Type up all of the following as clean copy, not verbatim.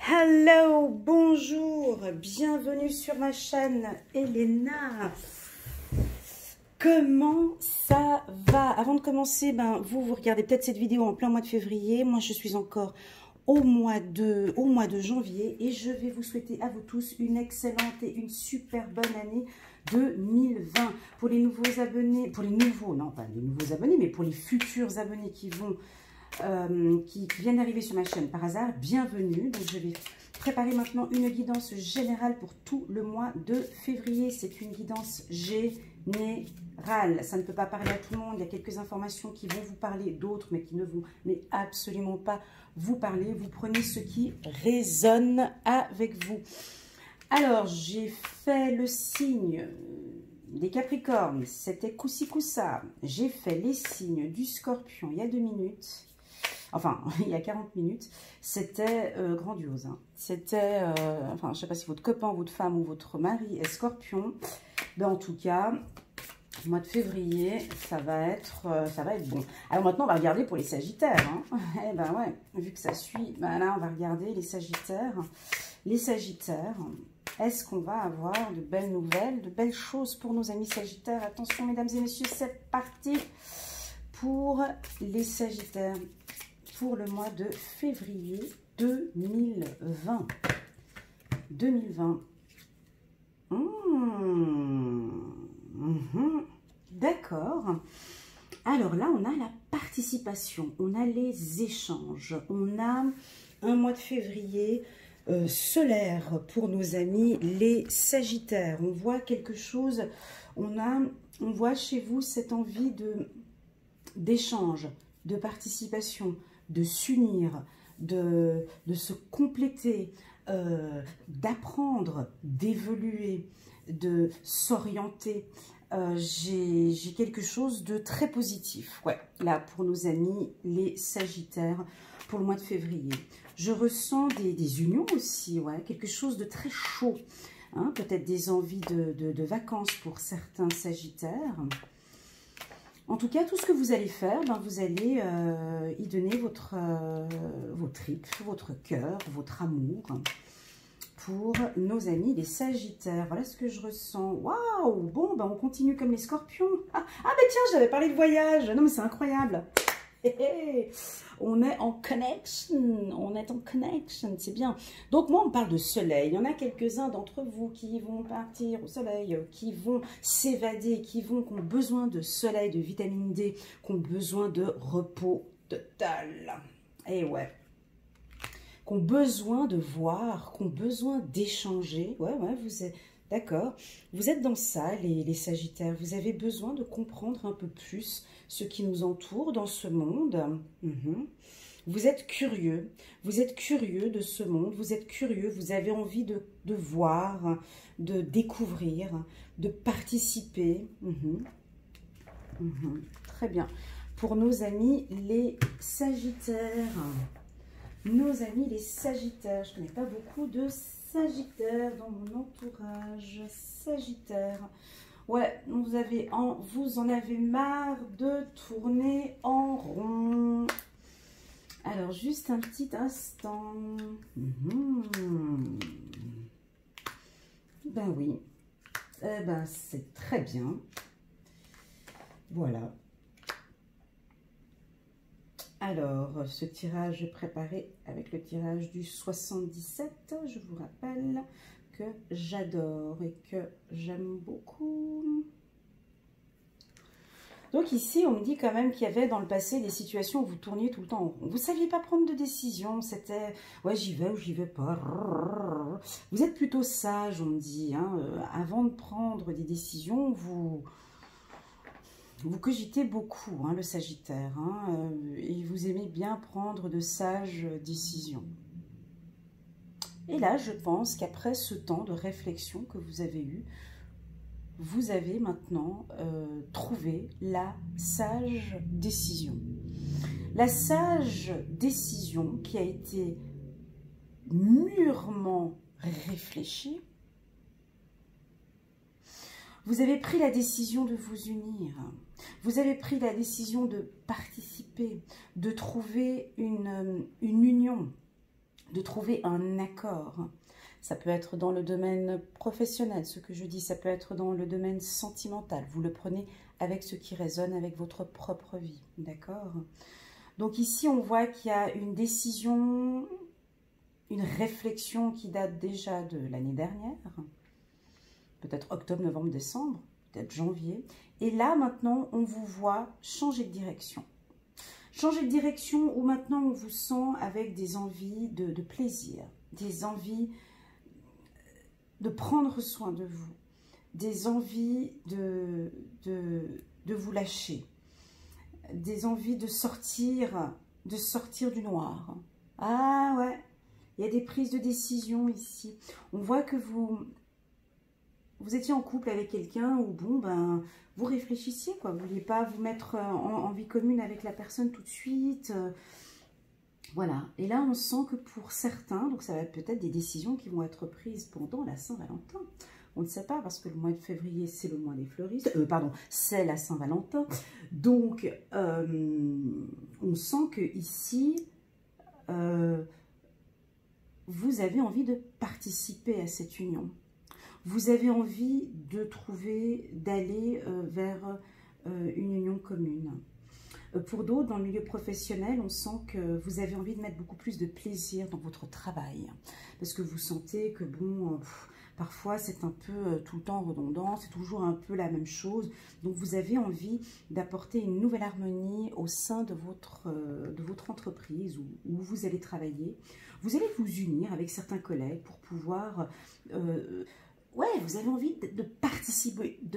Hello, bonjour, bienvenue sur ma chaîne Elena. Comment ça va? Avant de commencer, vous regardez peut-être cette vidéo en plein mois de février. Moi, je suis encore au mois de janvier et je vais vous souhaiter à vous tous une excellente et une super bonne année 2020. Pour les nouveaux abonnés, pour les nouveaux, non pas les nouveaux abonnés, mais pour les futurs abonnés qui vont qui viennent d'arriver sur ma chaîne par hasard, bienvenue. Donc je vais préparer maintenant une guidance générale pour tout le mois de février. C'est une guidance générale, ça ne peut pas parler à tout le monde. Il y a quelques informations qui vont vous parler, d'autres mais qui ne vont absolument pas vous parler. Vous prenez ce qui résonne avec vous. Alors j'ai fait le signe des Capricornes, c'était Koussi Koussa. J'ai fait les signes du Scorpion il y a 2 minutes. Enfin, il y a 40 minutes, c'était grandiose. Hein. C'était, enfin, je ne sais pas si votre copain, votre femme ou votre mari est scorpion. Mais en tout cas, le mois de février, ça va être bon. Alors maintenant, on va regarder pour les sagittaires. Hein. Eh ben ouais, vu que ça suit, ben là, on va regarder les sagittaires. Les sagittaires, est-ce qu'on va avoir de belles nouvelles, de belles choses pour nos amis sagittaires? Attention, mesdames et messieurs, c'est parti pour les sagittaires. Pour le mois de février 2020. 2020. D'accord. Alors là, on a la participation, on a les échanges, on a un mois de février solaire pour nos amis les sagittaires. On voit quelque chose, on voit chez vous cette envie d'échange, de participation, de s'unir, de se compléter, d'apprendre, d'évoluer, de s'orienter. J'ai quelque chose de très positif, ouais, là, pour nos amis les sagittaires, pour le mois de février. Je ressens des unions aussi, ouais, quelque chose de très chaud, hein, peut-être des envies de vacances pour certains sagittaires. En tout cas, tout ce que vous allez faire, vous allez y donner vos tripes, votre cœur, votre amour pour nos amis les sagittaires. Voilà ce que je ressens. Waouh! Bon, on continue comme les scorpions. Ah tiens, j'avais parlé de voyage. Non, mais c'est incroyable. On est en connection, c'est bien. Donc moi, on parle de soleil. Il y en a quelques-uns d'entre vous qui vont partir au soleil, qui vont s'évader, qui ont besoin de soleil, de vitamine D, qui ont besoin de repos total. Et ouais. Qui ont besoin de voir, qui ont besoin d'échanger. Ouais, vous êtes... D'accord, vous êtes dans ça, les sagittaires. Vous avez besoin de comprendre un peu plus ce qui nous entoure dans ce monde. Vous êtes curieux de ce monde, vous êtes curieux, vous avez envie de voir, de découvrir, de participer. Très bien. Pour nos amis les sagittaires. Nos amis les sagittaires, je ne connais pas beaucoup de sagittaires dans mon entourage. Sagittaire. Ouais, vous en avez marre de tourner en rond. Alors, juste un petit instant. Ben oui. C'est très bien. Voilà. Alors, ce tirage préparé avec le tirage du 77, je vous rappelle que j'adore et que j'aime beaucoup. Donc ici, on me dit quand même qu'il y avait dans le passé des situations où vous tourniez tout le temps en rond. Vous ne saviez pas prendre de décision, c'était « ouais, j'y vais ou j'y vais pas ». Vous êtes plutôt sage, on me dit. Hein. Avant de prendre des décisions, vous cogitez beaucoup, hein, le Sagittaire, hein, et vous aimez bien prendre de sages décisions. Et là, je pense qu'après ce temps de réflexion que vous avez eu, vous avez maintenant trouvé la sage décision. La sage décision qui a été mûrement réfléchie. Vous avez pris la décision de vous unir. Vous avez pris la décision de participer, de trouver une union. de trouver un accord. Ça peut être dans le domaine professionnel, ce que je dis, ça peut être dans le domaine sentimental. Vous le prenez avec ce qui résonne avec votre propre vie, d'accord? Donc ici, on voit qu'il y a une décision, une réflexion qui date déjà de l'année dernière, peut-être octobre, novembre, décembre, peut-être janvier. Et là, maintenant, on vous voit changer de direction. Changer de direction où maintenant on vous sent avec des envies de plaisir, des envies de prendre soin de vous, des envies de vous lâcher, des envies de sortir du noir. Ah ouais, il y a des prises de décision ici. On voit que vous étiez en couple avec quelqu'un où, bon, ben, vous réfléchissiez, quoi. Vous ne vouliez pas vous mettre en vie commune avec la personne tout de suite. Voilà. Et là, on sent que pour certains, donc ça va être peut-être des décisions qui vont être prises pendant la Saint-Valentin. On ne sait pas, parce que le mois de février, c'est le mois des fleuristes. Pardon, c'est la Saint-Valentin. Donc, on sent que ici, vous avez envie de participer à cette union. Vous avez envie d'aller vers une union commune. Pour d'autres, dans le milieu professionnel, on sent que vous avez envie de mettre beaucoup plus de plaisir dans votre travail. Parce que vous sentez que, bon, parfois c'est un peu tout le temps redondant, c'est toujours un peu la même chose. Donc vous avez envie d'apporter une nouvelle harmonie au sein de votre entreprise où vous allez travailler. Vous allez vous unir avec certains collègues pour pouvoir... ouais, vous avez envie de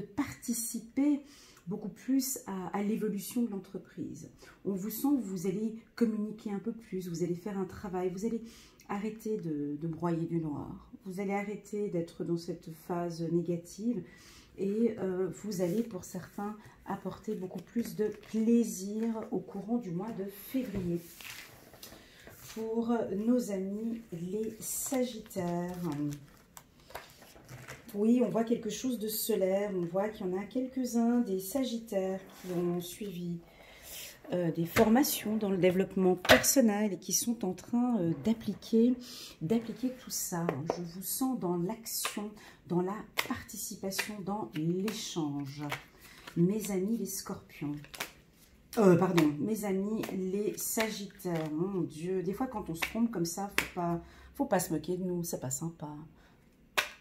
participer beaucoup plus à l'évolution de l'entreprise. On vous sent que vous allez communiquer un peu plus, vous allez faire un travail, vous allez arrêter de broyer du noir, vous allez arrêter d'être dans cette phase négative et vous allez pour certains apporter beaucoup plus de plaisir au courant du mois de février. Pour nos amis les Sagittaires, oui, on voit quelque chose de solaire, on voit qu'il y en a quelques-uns des Sagittaires qui ont suivi des formations dans le développement personnel et qui sont en train d'appliquer tout ça. Je vous sens dans l'action, dans la participation, dans l'échange. Mes amis les Scorpions. Pardon, mes amis les Sagittaires. Mon Dieu, des fois quand on se trompe comme ça, faut pas se moquer de nous, c'est pas sympa.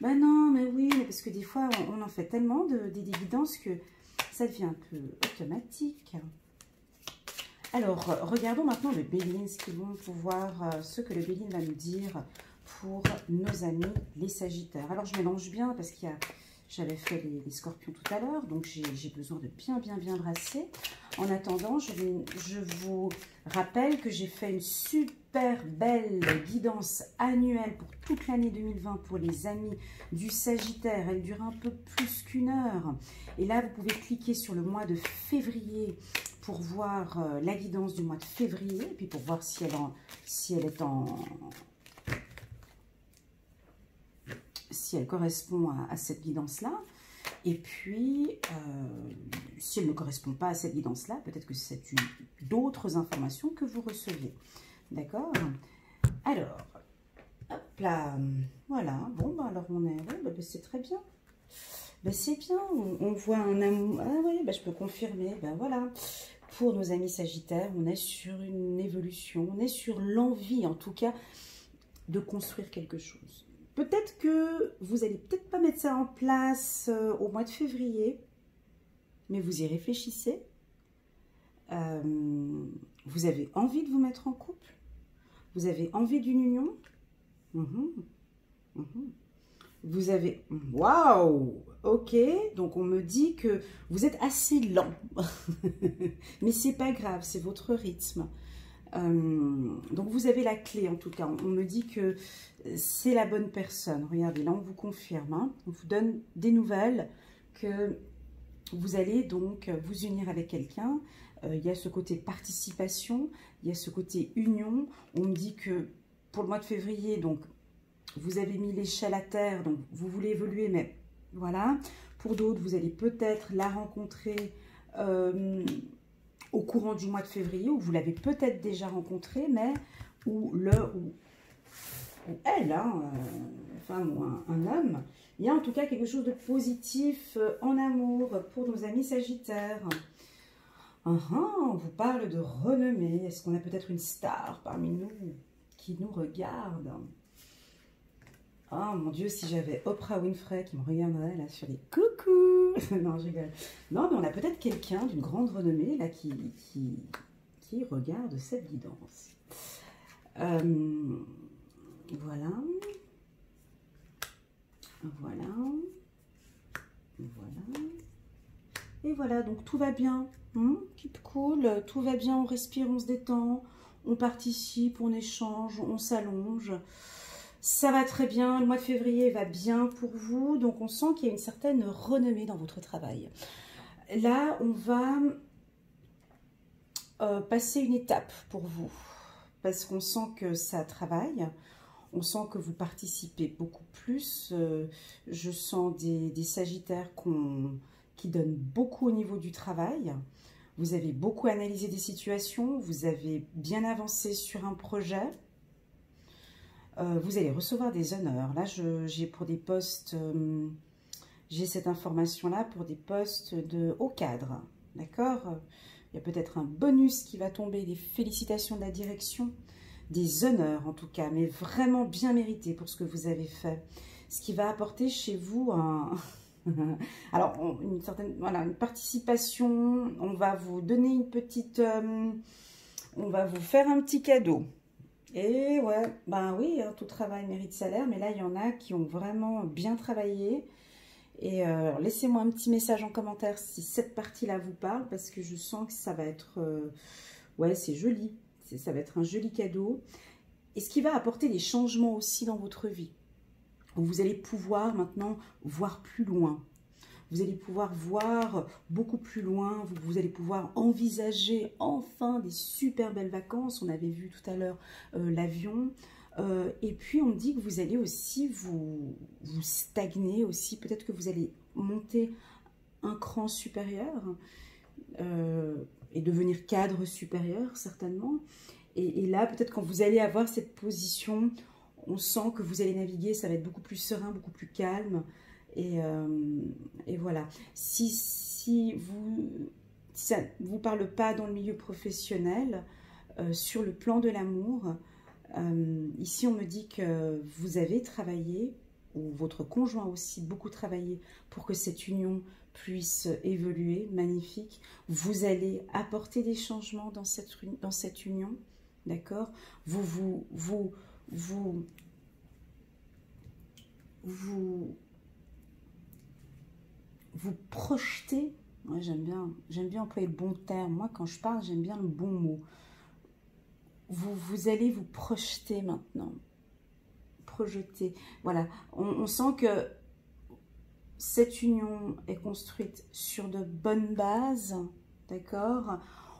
Ben non, mais oui, parce que des fois, on en fait tellement d'évidence que ça devient un peu automatique. Alors, regardons maintenant le Béline, ce que le Béline va nous dire pour nos amis les Sagittaires. Alors, je mélange bien parce qu'il y a... J'avais fait les Scorpions tout à l'heure, donc j'ai besoin de bien brasser. En attendant, je vous rappelle que j'ai fait une super belle guidance annuelle pour toute l'année 2020 pour les amis du Sagittaire. Elle dure un peu plus qu'une heure. Et là, vous pouvez cliquer sur le mois de février pour voir la guidance du mois de février, et puis pour voir si elle correspond à cette guidance-là. Et puis, si elle ne correspond pas à cette guidance-là, peut-être que c'est d'autres informations que vous recevez. D'accord? Alors, hop là, voilà. Bon, bah, alors on est... Ouais, bah, c'est très bien. Bah, c'est bien, on voit un amour... Ah oui, bah, je peux confirmer. Ben voilà. Pour nos amis Sagittaires, on est sur une évolution. On est sur l'envie, en tout cas, de construire quelque chose. Peut-être que vous n'allez peut-être pas mettre ça en place au mois de février, mais vous y réfléchissez. Vous avez envie de vous mettre en couple. Vous avez envie d'une union. Vous avez... Waouh! Ok, donc on me dit que vous êtes assez lent. Mais c'est pas grave, c'est votre rythme. Donc vous avez la clé en tout cas. On me dit que c'est la bonne personne. Regardez, là on vous confirme. Hein. On vous donne des nouvelles que vous allez donc vous unir avec quelqu'un. Il y a ce côté participation, il y a ce côté union. On me dit que pour le mois de février, donc vous avez mis l'échelle à terre, donc vous voulez évoluer, mais voilà. Pour d'autres, vous allez peut-être la rencontrer au courant du mois de février, où vous l'avez peut-être déjà rencontré, mais où ou elle, hein, une femme ou un homme, il y a en tout cas quelque chose de positif en amour pour nos amis Sagittaires. On vous parle de renommée. Est-ce qu'on a peut-être une star parmi nous qui nous regarde? Oh mon Dieu, si j'avais Oprah Winfrey qui me regarderait là sur les coucou. Non, je rigole. Non, mais on a peut-être quelqu'un d'une grande renommée là qui regarde cette guidance. Voilà. Voilà. Voilà. Et voilà, donc tout va bien. Keep cool, tout va bien, on respire, on se détend, on participe, on échange, on s'allonge. Ça va très bien, le mois de février va bien pour vous, donc on sent qu'il y a une certaine renommée dans votre travail. Là, on va passer une étape pour vous, parce qu'on sent que ça travaille, on sent que vous participez beaucoup plus. Je sens des Sagittaires qui donnent beaucoup au niveau du travail. Vous avez beaucoup analysé des situations, vous avez bien avancé sur un projet. Vous allez recevoir des honneurs. Là, j'ai pour des postes, j'ai cette information-là pour des postes de haut cadre. D'accord? Il y a peut-être un bonus qui va tomber, des félicitations de la direction, des honneurs en tout cas, mais vraiment bien mérité pour ce que vous avez fait. Ce qui va apporter chez vous un... Alors, une certaine, voilà, une participation, on va vous donner une petite... on va vous faire un petit cadeau. Et ouais, ben oui, hein, tout travail mérite salaire, mais là, il y en a qui ont vraiment bien travaillé. Et laissez-moi un petit message en commentaire si cette partie-là vous parle, parce que je sens que ça va être... ouais, c'est joli. Ça va être un joli cadeau. Et ce qui va apporter des changements aussi dans votre vie. Vous allez pouvoir maintenant voir plus loin. Vous allez pouvoir voir beaucoup plus loin. Vous allez pouvoir envisager enfin des super belles vacances. On avait vu tout à l'heure l'avion. Et puis, on me dit que vous allez aussi vous stagner aussi. Peut-être que vous allez monter un cran supérieur et devenir cadre supérieur, certainement. Et là, peut-être quand vous allez avoir cette position, on sent que vous allez naviguer, ça va être beaucoup plus serein, beaucoup plus calme. Et voilà. Si ça ne vous parle pas dans le milieu professionnel, sur le plan de l'amour, ici on me dit que vous avez travaillé, ou votre conjoint aussi beaucoup travaillé pour que cette union puisse évoluer, magnifique. Vous allez apporter des changements dans cette union, d'accord? Vous projetez. Moi, j'aime bien employer le bon terme. Moi, quand je parle, j'aime bien le bon mot. Vous allez vous projeter maintenant. Projeter. Voilà. On sent que cette union est construite sur de bonnes bases. D'accord?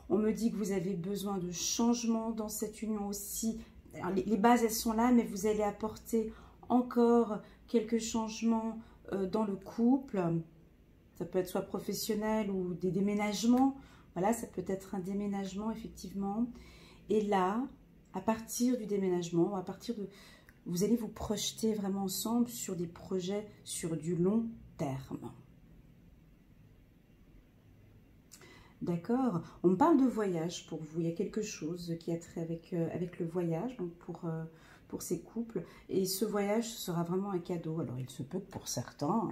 On me dit que vous avez besoin de changements dans cette union aussi. Alors, les bases, elles sont là, mais vous allez apporter encore quelques changements dans le couple. Ça peut être soit professionnel ou des déménagements. Voilà, ça peut être un déménagement, effectivement. Et là, à partir du déménagement, vous allez vous projeter vraiment ensemble sur des projets sur du long terme. D'accord? On me parle de voyage pour vous. Il y a quelque chose qui a trait avec le voyage, donc pour ces couples. Et ce voyage sera vraiment un cadeau. Alors, il se peut que pour certains...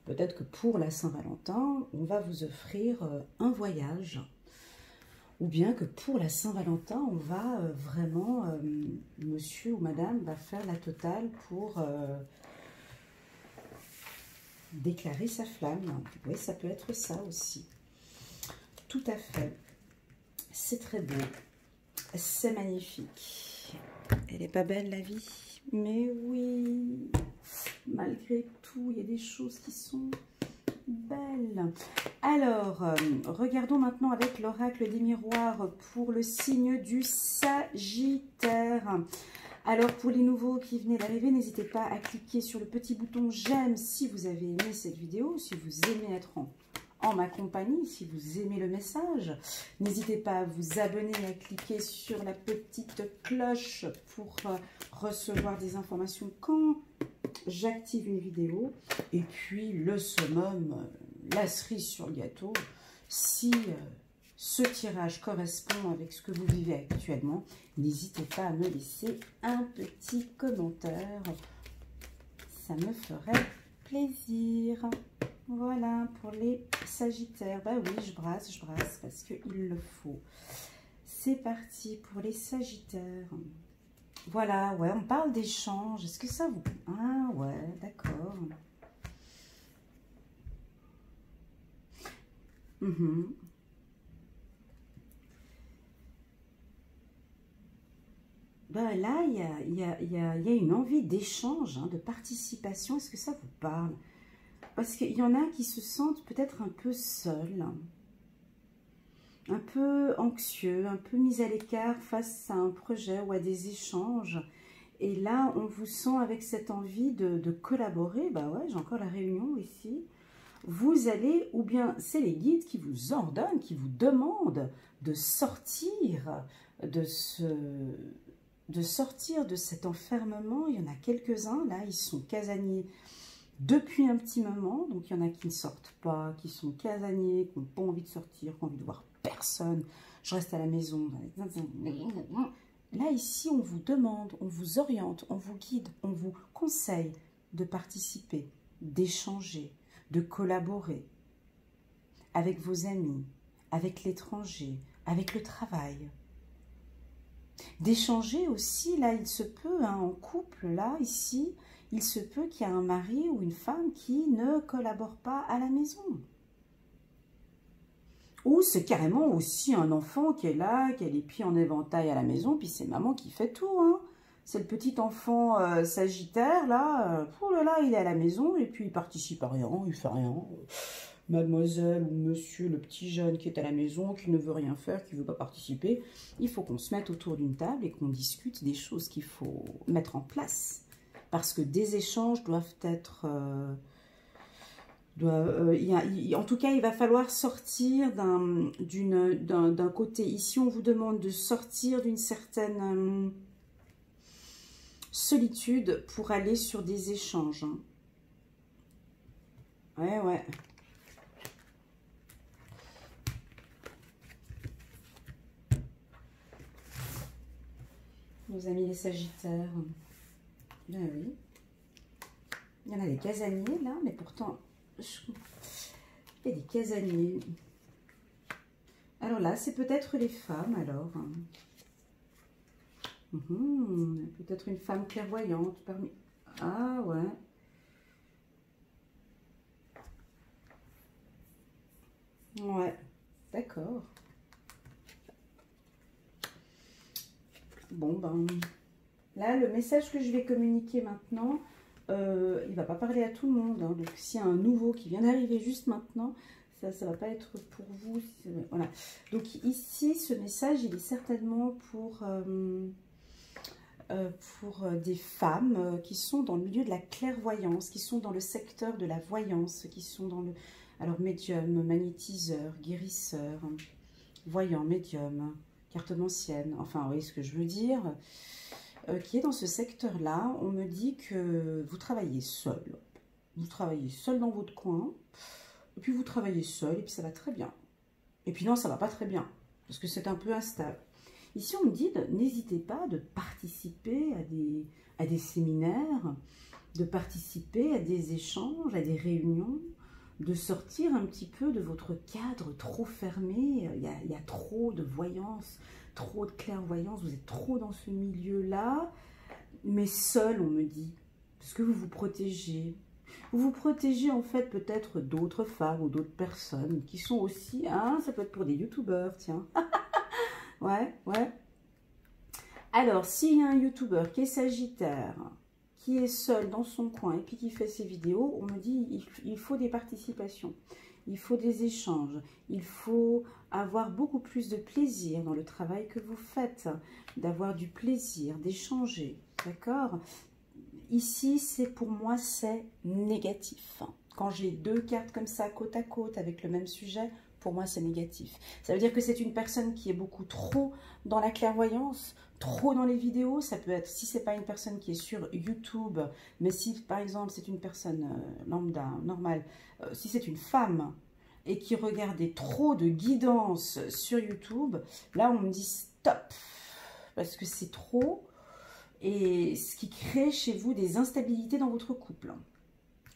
peut-être que pour la Saint-Valentin, on va vous offrir un voyage. Ou bien que pour la Saint-Valentin, on va vraiment, monsieur ou madame va faire la totale pour déclarer sa flamme. Oui, ça peut être ça aussi. Tout à fait. C'est très beau. C'est magnifique. Elle n'est pas belle, la vie? Mais oui, malgré tout, il y a des choses qui sont belles. Alors, regardons maintenant avec l'oracle des miroirs pour le signe du Sagittaire. Alors, pour les nouveaux qui venaient d'arriver, n'hésitez pas à cliquer sur le petit bouton j'aime si vous avez aimé cette vidéo, si vous aimez être en ma compagnie, si vous aimez le message. N'hésitez pas à vous abonner et à cliquer sur la petite cloche pour recevoir des informations quand j'active une vidéo. Et puis le summum, la cerise sur le gâteau, si ce tirage correspond avec ce que vous vivez actuellement, n'hésitez pas à me laisser un petit commentaire. Ça me ferait plaisir. Voilà pour les Sagittaires. Bah oui, je brasse parce qu'il le faut. C'est parti pour les Sagittaires. Voilà, ouais, on parle d'échange. Est-ce que ça vous... Ah ouais, d'accord. Ben là, il y a une envie d'échange, hein, de participation. Est-ce que ça vous parle? Parce qu'il y en a qui se sentent peut-être un peu seuls, un peu anxieux, un peu mis à l'écart face à un projet ou à des échanges. Et là, on vous sent avec cette envie de collaborer. Bah ouais, j'ai encore la réunion ici. Vous allez, ou bien c'est les guides qui vous ordonnent, qui vous demandent de sortir de cet enfermement. Il y en a quelques-uns, là, ils sont casaniers depuis un petit moment. Donc, il y en a qui ne sortent pas, qui sont casaniers, qui n'ont pas envie de sortir, qui ont envie de voir personne. Je reste à la maison. Là, ici, on vous demande, on vous oriente, on vous guide, on vous conseille de participer, d'échanger, de collaborer avec vos amis, avec l'étranger, avec le travail. D'échanger aussi, là, il se peut, hein, en couple, là, ici, il se peut qu'il y ait un mari ou une femme qui ne collabore pas à la maison. Ou c'est carrément aussi un enfant qui est là, qui a les pieds en éventail à la maison, puis c'est maman qui fait tout, hein. C'est le petit enfant sagittaire, là, oh là là, il est à la maison, et puis il participe à rien, il fait rien. Mademoiselle ou monsieur, le petit jeune qui est à la maison, qui ne veut rien faire, qui ne veut pas participer, il faut qu'on se mette autour d'une table et qu'on discute des choses qu'il faut mettre en place. Parce que des échanges doivent être... en tout cas, il va falloir sortir d'un côté. Ici, on vous demande de sortir d'une certaine solitude pour aller sur des échanges. Hein. Ouais, ouais. Nos amis les Sagittaires. Ben oui. Il y en a des casaniers là, mais pourtant, il y a des casaniers. Alors là, c'est peut-être les femmes alors. Peut-être une femme clairvoyante parmi... Ah ouais. Ouais, d'accord. Bon, ben, là, le message que je vais communiquer maintenant, il ne va pas parler à tout le monde. Hein. Donc, s'il y a un nouveau qui vient d'arriver juste maintenant, ça ne va pas être pour vous. Voilà. Donc, ici, ce message, il est certainement pour des femmes qui sont dans le milieu de la clairvoyance, qui sont dans le secteur de la voyance, qui sont dans le... Alors, médium, magnétiseur, guérisseur, voyant, médium, cartomancienne, enfin, vous voyez ce que je veux dire, qui est dans ce secteur-là. On me dit que vous travaillez seul. Vous travaillez seul dans votre coin, et puis vous travaillez seul, et puis ça va très bien. Et puis non, ça va pas très bien, parce que c'est un peu instable. Ici, on me dit, n'hésitez pas de participer à des séminaires, de participer à des échanges, à des réunions, de sortir un petit peu de votre cadre trop fermé. Il y a trop de voyance, trop de clairvoyance, vous êtes trop dans ce milieu-là, mais seul, on me dit, parce que vous vous protégez. Vous vous protégez en fait peut-être d'autres femmes ou d'autres personnes qui sont aussi, hein, ça peut être pour des youtubeurs, tiens. Ouais, ouais. Alors, s'il y a un youtubeur qui est sagittaire, qui est seul dans son coin et puis qui fait ses vidéos, on me dit il faut des participations, il faut des échanges, il faut avoir beaucoup plus de plaisir dans le travail que vous faites, d'avoir du plaisir, d'échanger, d'accord? Ici, c'est pour moi, c'est négatif. Quand j'ai deux cartes comme ça, côte à côte, avec le même sujet, pour moi, c'est négatif. Ça veut dire que c'est une personne qui est beaucoup trop dans la clairvoyance, trop dans les vidéos. Ça peut être, si c'est pas une personne qui est sur YouTube, mais si, par exemple, c'est une personne lambda, normale, si c'est une femme et qui regardait trop de guidance sur YouTube, là, on me dit stop, parce que c'est trop, et ce qui crée chez vous des instabilités dans votre couple.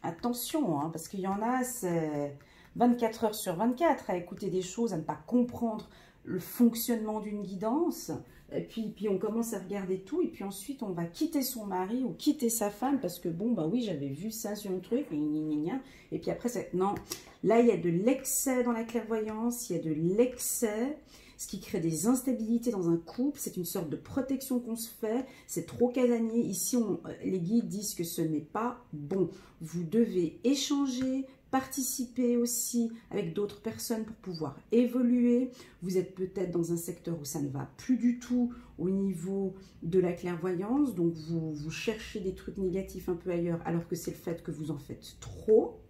Attention, hein, parce qu'il y en a, c'est 24 heures sur 24 à écouter des choses, à ne pas comprendre le fonctionnement d'une guidance. Et puis on commence à regarder tout, et puis ensuite on va quitter son mari ou quitter sa femme parce que bon, bah oui, j'avais vu ça sur un truc, et puis après, non. Là, il y a de l'excès dans la clairvoyance, il y a de l'excès, ce qui crée des instabilités dans un couple. C'est une sorte de protection qu'on se fait, c'est trop casanier. Ici, les guides disent que ce n'est pas bon. Vous devez échanger, participer aussi avec d'autres personnes pour pouvoir évoluer. Vous êtes peut-être dans un secteur où ça ne va plus du tout au niveau de la clairvoyance, donc vous cherchez des trucs négatifs un peu ailleurs, alors que c'est le fait que vous en faites trop.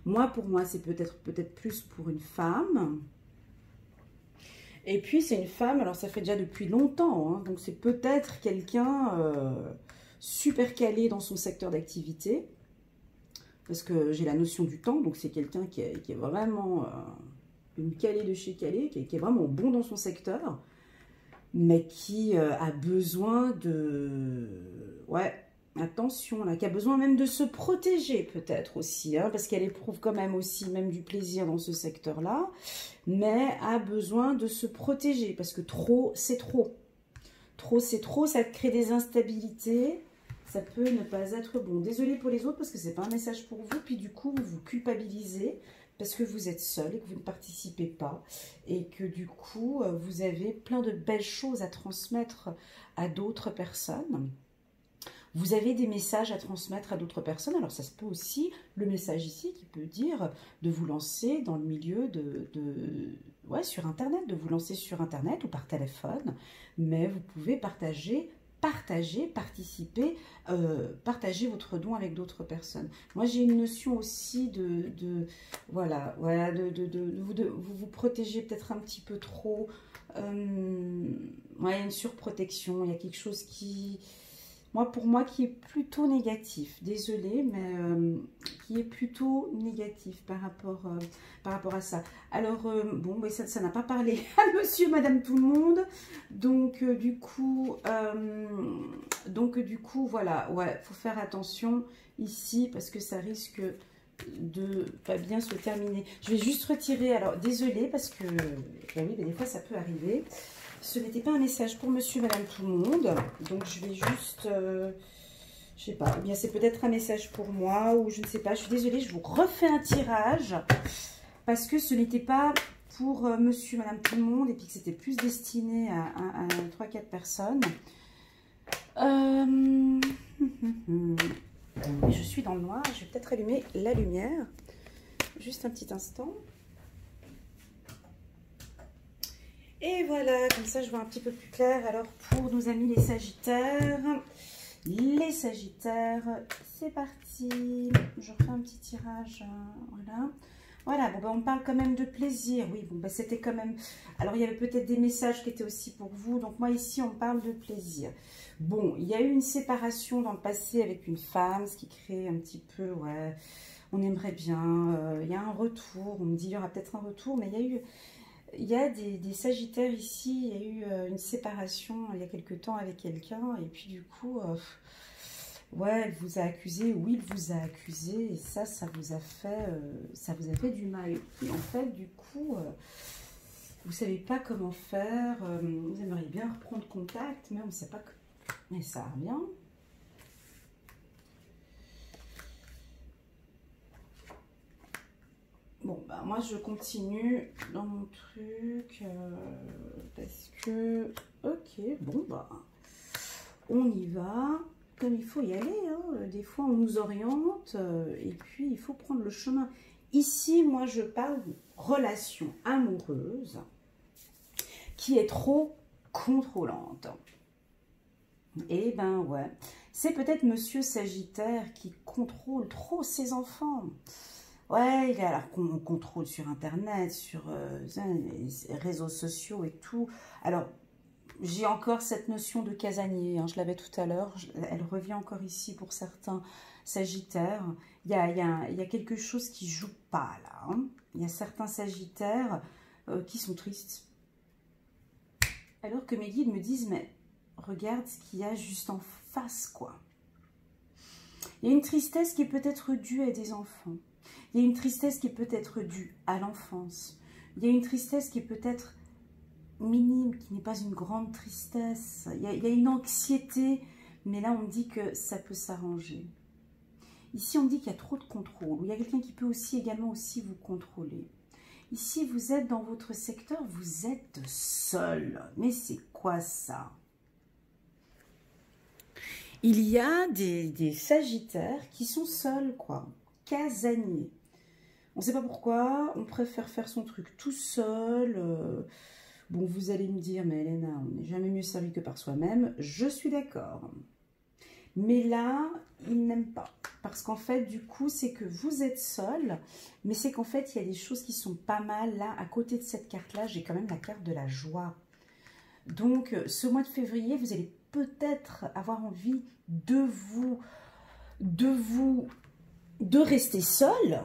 Moi, pour moi, c'est peut-être plus pour une femme. Et puis, c'est une femme, alors ça fait déjà depuis longtemps, hein, donc c'est peut-être quelqu'un super calé dans son secteur d'activité, parce que j'ai la notion du temps, donc c'est quelqu'un qui est vraiment une calée de chez calée, qui est vraiment bon dans son secteur, mais qui a besoin de... Ouais, attention, là, qui a besoin même de se protéger peut-être aussi, hein, parce qu'elle éprouve quand même aussi même du plaisir dans ce secteur-là, mais a besoin de se protéger, parce que trop, c'est trop. Trop, c'est trop, ça crée des instabilités, ça peut ne pas être bon. Désolée pour les autres, parce que c'est pas un message pour vous, puis du coup, vous vous culpabilisez, parce que vous êtes seul et que vous ne participez pas, et que du coup, vous avez plein de belles choses à transmettre à d'autres personnes. Vous avez des messages à transmettre à d'autres personnes. Alors, ça se peut aussi, le message ici qui peut dire de vous lancer dans le milieu ouais, sur Internet, de vous lancer sur Internet ou par téléphone. Mais vous pouvez participer, partager votre don avec d'autres personnes. Moi, j'ai une notion aussi voilà, de vous protéger peut-être un petit peu trop. Ouais, il y a une surprotection, il y a quelque chose qui... pour moi, qui est plutôt négatif, désolée, mais qui est plutôt négatif par rapport à ça. Alors, bon, mais ça n'a pas parlé à monsieur, madame, tout le monde. Donc, du coup, voilà, ouais, faut faire attention ici, parce que ça risque de pas bien se terminer. Je vais juste retirer, alors, désolée, parce que, ben oui, des fois, ça peut arriver. Ce n'était pas un message pour monsieur, madame, tout le monde. Donc, je vais juste... je sais pas. Eh bien, c'est peut-être un message pour moi ou je ne sais pas. Je suis désolée, je vous refais un tirage parce que ce n'était pas pour monsieur, madame, tout le monde et puis que c'était plus destiné à 3-4 personnes. Je suis dans le noir. Je vais peut-être allumer la lumière. Juste un petit instant. Et voilà, comme ça je vois un petit peu plus clair. Alors pour nos amis les Sagittaires, c'est parti. Je refais un petit tirage, voilà. Voilà, bon, ben, on parle quand même de plaisir. Oui, bon, ben, c'était quand même... Alors, il y avait peut-être des messages qui étaient aussi pour vous. Donc, moi, ici, on parle de plaisir. Bon, il y a eu une séparation dans le passé avec une femme, ce qui crée un petit peu, ouais, on aimerait bien. Il y a un retour. On me dit, il y aura peut-être un retour, mais il y a eu... Il y a des Sagittaires ici, il y a eu une séparation il y a quelque temps avec quelqu'un et puis du coup, ouais, elle vous a accusé, oui, il vous a accusé et ça vous a fait du mal. Et en fait, du coup, vous ne savez pas comment faire, vous aimeriez bien reprendre contact, mais on ne sait pas que... Mais ça revient. Bon, bah moi je continue dans mon truc parce que, ok, bon, bah, on y va comme il faut y aller. Hein. Des fois, on nous oriente et puis il faut prendre le chemin. Ici, moi, je parle de relation amoureuse qui est trop contrôlante. Et ben ouais, C'est peut-être Monsieur Sagittaire qui contrôle trop ses enfants. Ouais, il est alors qu'on contrôle sur Internet, sur les réseaux sociaux et tout. Alors, j'ai encore cette notion de casanier, hein, je l'avais tout à l'heure, elle revient encore ici pour certains Sagittaires. Il y a quelque chose qui joue pas là. Hein. Il y a certains Sagittaires qui sont tristes. Alors que mes guides me disent, mais regarde ce qu'il y a juste en face, quoi. Il y a une tristesse qui est peut-être due à des enfants. Il y a une tristesse qui est peut-être due à l'enfance. Il y a une tristesse qui est peut-être minime, qui n'est pas une grande tristesse. Il y a une anxiété, mais là on me dit que ça peut s'arranger. Ici on me dit qu'il y a trop de contrôle, ou il y a quelqu'un qui peut aussi également aussi vous contrôler. Ici vous êtes dans votre secteur, vous êtes seul. Mais c'est quoi ça? Il y a des Sagittaires qui sont seuls, quoi. Casaniers. On ne sait pas pourquoi, on préfère faire son truc tout seul. Bon, vous allez me dire, mais Elena, on n'est jamais mieux servi que par soi-même. Je suis d'accord. Mais là, il n'aime pas. Parce qu'en fait, du coup, c'est que vous êtes seul, mais c'est qu'en fait, il y a des choses qui sont pas mal. Là, à côté de cette carte-là, j'ai quand même la carte de la joie. Donc, ce mois de février, vous allez peut-être avoir envie de rester seul.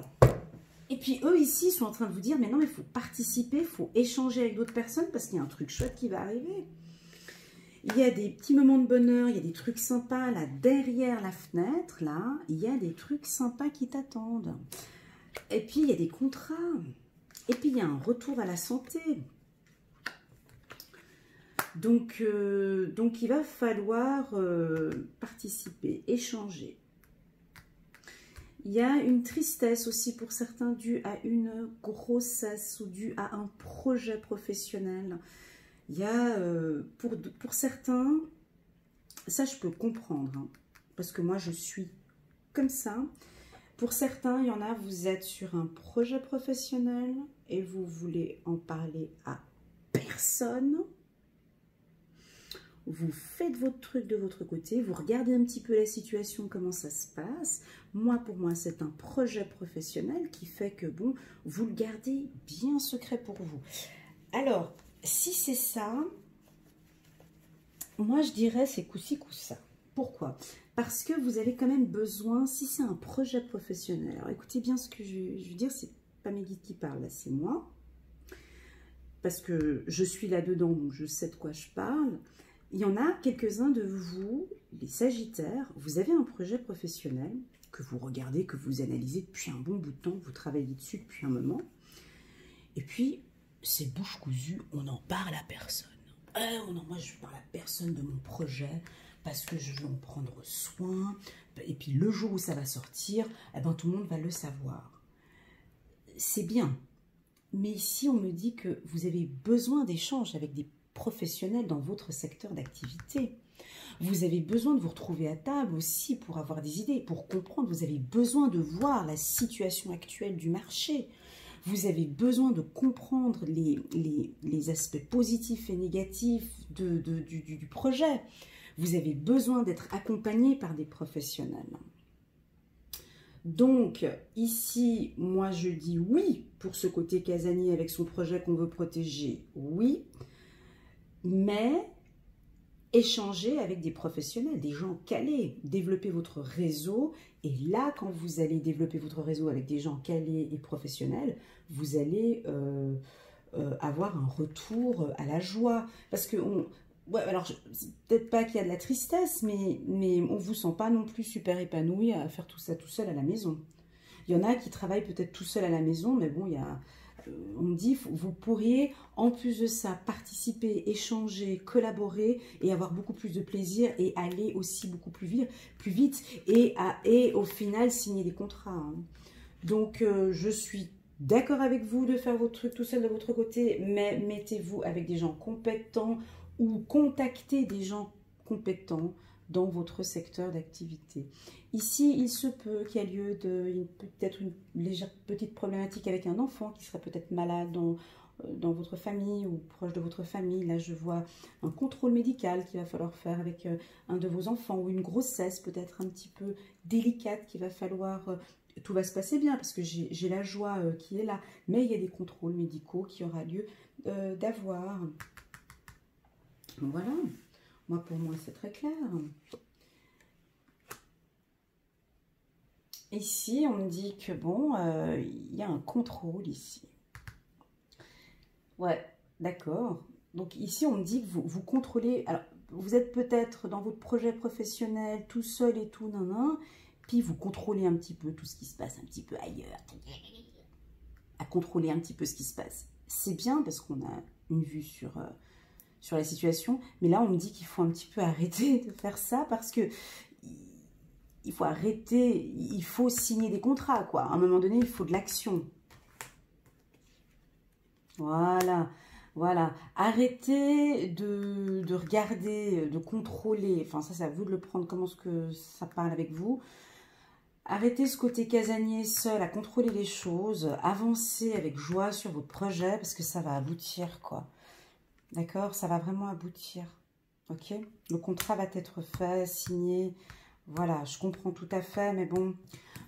Et puis eux ici sont en train de vous dire, mais non, il faut participer, il faut échanger avec d'autres personnes parce qu'il y a un truc chouette qui va arriver. Il y a des petits moments de bonheur, il y a des trucs sympas là derrière la fenêtre, là, il y a des trucs sympas qui t'attendent. Et puis il y a des contrats. Et puis il y a un retour à la santé. Donc il va falloir participer, échanger. Il y a une tristesse aussi pour certains due à une grossesse ou due à un projet professionnel. Il y a pour certains, ça je peux comprendre, hein, parce que moi je suis comme ça. Pour certains, il y en a, vous êtes sur un projet professionnel et vous voulez en parler à personne. Vous faites votre truc de votre côté, vous regardez un petit peu la situation, comment ça se passe. Moi, pour moi, c'est un projet professionnel qui fait que, bon, vous le gardez bien secret pour vous. Alors, si c'est ça, moi, je dirais c'est coup-ci, coup-ça. Pourquoi? Parce que vous avez quand même besoin, si c'est un projet professionnel, alors écoutez bien ce que je veux dire, c'est pas mes guides qui parlent, là, c'est moi. Parce que je suis là-dedans, donc je sais de quoi je parle. Il y en a quelques-uns de vous, les Sagittaires, vous avez un projet professionnel que vous regardez, que vous analysez depuis un bon bout de temps, vous travaillez dessus depuis un moment. Et puis, c'est bouche cousue, on n'en parle à personne. Non, moi, je parle à personne de mon projet parce que je veux en prendre soin. Et puis, le jour où ça va sortir, eh ben, tout le monde va le savoir. C'est bien. Mais ici, on me dit que vous avez besoin d'échanges avec des professionnels dans votre secteur d'activité. Vous avez besoin de vous retrouver à table aussi pour avoir des idées, pour comprendre. Vous avez besoin de voir la situation actuelle du marché. Vous avez besoin de comprendre les aspects positifs et négatifs du projet. Vous avez besoin d'être accompagné par des professionnels. Donc, ici, moi, je dis oui pour ce côté casanier avec son projet qu'on veut protéger. Oui. Mais échanger avec des professionnels, des gens calés, développer votre réseau. Et là, quand vous allez développer votre réseau avec des gens calés et professionnels, vous allez avoir un retour à la joie. Parce que, ouais, alors, peut-être pas qu'il y a de la tristesse, mais on ne vous sent pas non plus super épanoui à faire tout ça tout seul à la maison. Il y en a qui travaillent peut-être tout seul à la maison, mais bon, il y a... On me dit, vous pourriez, en plus de ça, participer, échanger, collaborer et avoir beaucoup plus de plaisir et aller aussi beaucoup plus vite et au final signer des contrats. Hein. Donc, je suis d'accord avec vous de faire votre truc tout seul de votre côté, mais mettez-vous avec des gens compétents ou contactez des gens compétents dans votre secteur d'activité. Ici, il se peut qu'il y ait lieu de peut-être une légère petite problématique avec un enfant qui serait peut-être malade dans votre famille ou proche de votre famille. Là, je vois un contrôle médical qu'il va falloir faire avec un de vos enfants ou une grossesse peut-être un petit peu délicate qu'il va falloir... tout va se passer bien parce que j'ai la joie qui est là. Mais il y a des contrôles médicaux qui aura lieu d'avoir. Voilà. Moi, pour moi, c'est très clair. Ici, on me dit que bon, il y a un contrôle ici. Ouais, d'accord. Donc ici, on me dit que vous contrôlez... Alors, vous êtes peut-être dans votre projet professionnel, tout seul et tout, nan, puis vous contrôlez un petit peu tout ce qui se passe un petit peu ailleurs. À contrôler un petit peu ce qui se passe. C'est bien parce qu'on a une vue sur la situation. Mais là, on me dit qu'il faut un petit peu arrêter de faire ça parce que... Il faut arrêter, il faut signer des contrats, quoi. À un moment donné, il faut de l'action. Voilà, voilà. Arrêtez de regarder, de contrôler. Enfin, ça, c'est à vous de le prendre, comment est-ce que ça parle avec vous. Arrêtez ce côté casanier seul à contrôler les choses. Avancez avec joie sur vos projets parce que ça va aboutir, quoi. D'accord? Ça va vraiment aboutir. Ok? Le contrat va être fait, signé. Voilà, je comprends tout à fait, mais bon.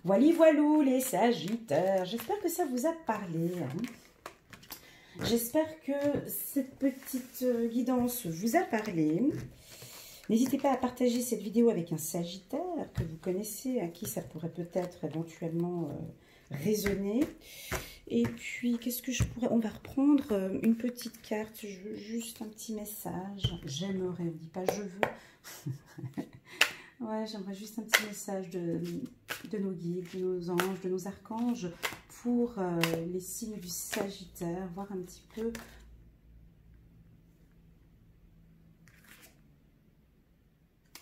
Voilou, les Sagittaires. J'espère que ça vous a parlé. J'espère que cette petite guidance vous a parlé. N'hésitez pas à partager cette vidéo avec un Sagittaire que vous connaissez, à qui ça pourrait peut-être éventuellement résonner. Et puis, qu'est-ce que je pourrais... On va reprendre une petite carte, juste un petit message. J'aimerais, on ne dit pas je veux. Ouais, j'aimerais juste un petit message de nos guides, de nos anges, de nos archanges pour les signes du Sagittaire, voir un petit peu.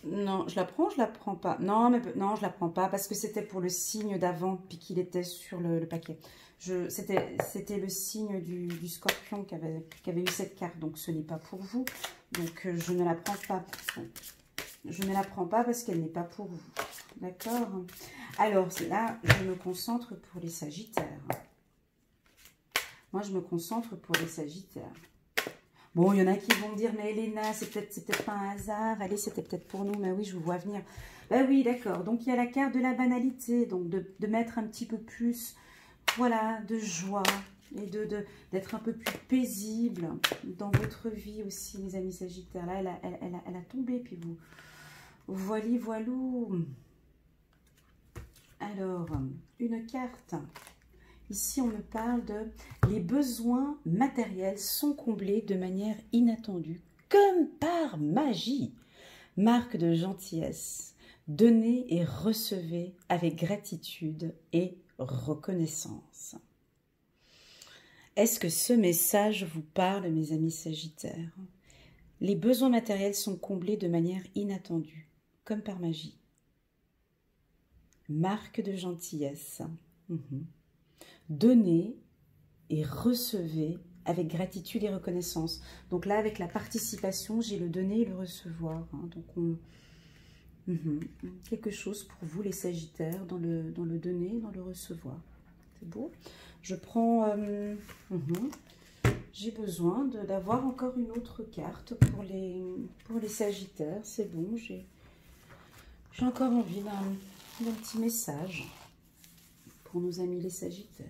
Non, je la prends pas. Non, mais non, je la prends pas parce que c'était pour le signe d'avant puis qu'il était sur le paquet. C'était le signe du Scorpion qui avait eu cette carte, donc ce n'est pas pour vous. Donc je ne la prends pas. Je ne la prends pas parce qu'elle n'est pas pour vous. D'accord? Alors, là, je me concentre pour les Sagittaires. Moi, je me concentre pour les Sagittaires. Bon, il y en a qui vont me dire, mais Elena, c'est peut-être pas un hasard. Allez, c'était peut-être pour nous. Mais oui, je vous vois venir. Ben oui, d'accord. Donc, il y a la carte de la banalité. Donc, de mettre un petit peu plus, voilà, de joie. Et d'être un peu plus paisible dans votre vie aussi, mes amis Sagittaires. Là, elle a tombé, puis vous... Voilou. Alors, une carte. Ici, on me parle de les besoins matériels sont comblés de manière inattendue, comme par magie. Marque de gentillesse. Donnez et recevez avec gratitude et reconnaissance. Est-ce que ce message vous parle, mes amis Sagittaires? Les besoins matériels sont comblés de manière inattendue, comme par magie. Marque de gentillesse. Donnez et recevez avec gratitude et reconnaissance. Donc là, avec la participation, j'ai le donner et le recevoir. Donc, quelque chose pour vous, les Sagittaires, dans le donner et dans le recevoir. C'est beau. Je prends... J'ai besoin d'avoir encore une autre carte pour les Sagittaires. C'est bon, j'ai encore envie d'un petit message pour nos amis les Sagittaires.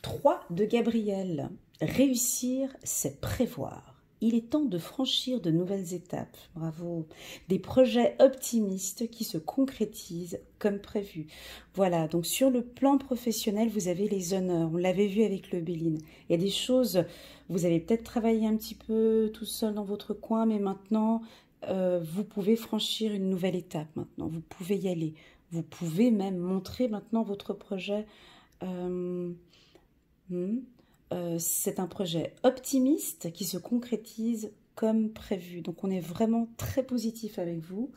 3 de Gabriel. Réussir, c'est prévoir. Il est temps de franchir de nouvelles étapes. Bravo. Des projets optimistes qui se concrétisent comme prévu. Voilà, donc sur le plan professionnel, vous avez les honneurs. On l'avait vu avec le Béline. Il y a des choses, vous avez peut-être travaillé un petit peu tout seul dans votre coin, mais maintenant, vous pouvez franchir une nouvelle étape maintenant. Vous pouvez y aller. Vous pouvez même montrer maintenant votre projet. C'est un projet optimiste qui se concrétise comme prévu. Donc, on est vraiment très positif avec vous.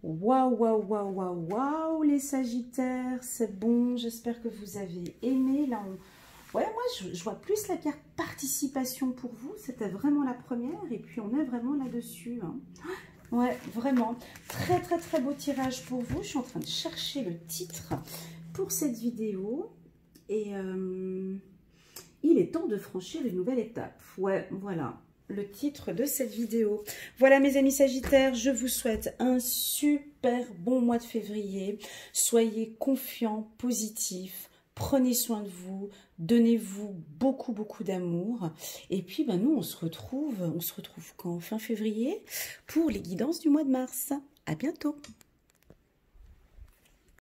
Waouh, les Sagittaires, c'est bon. J'espère que vous avez aimé. Là, ouais, moi, je vois plus la carte participation pour vous. C'était vraiment la première. Et puis, on est vraiment là-dessus. Ouais, vraiment. Très, très, très beau tirage pour vous. Je suis en train de chercher le titre pour cette vidéo. Et il est temps de franchir une nouvelle étape. Ouais, voilà le titre de cette vidéo. Voilà mes amis Sagittaires, je vous souhaite un super bon mois de février. Soyez confiants, positifs, prenez soin de vous, donnez-vous beaucoup d'amour. Et puis ben, nous on se retrouve quand? Fin février pour les guidances du mois de mars. À bientôt.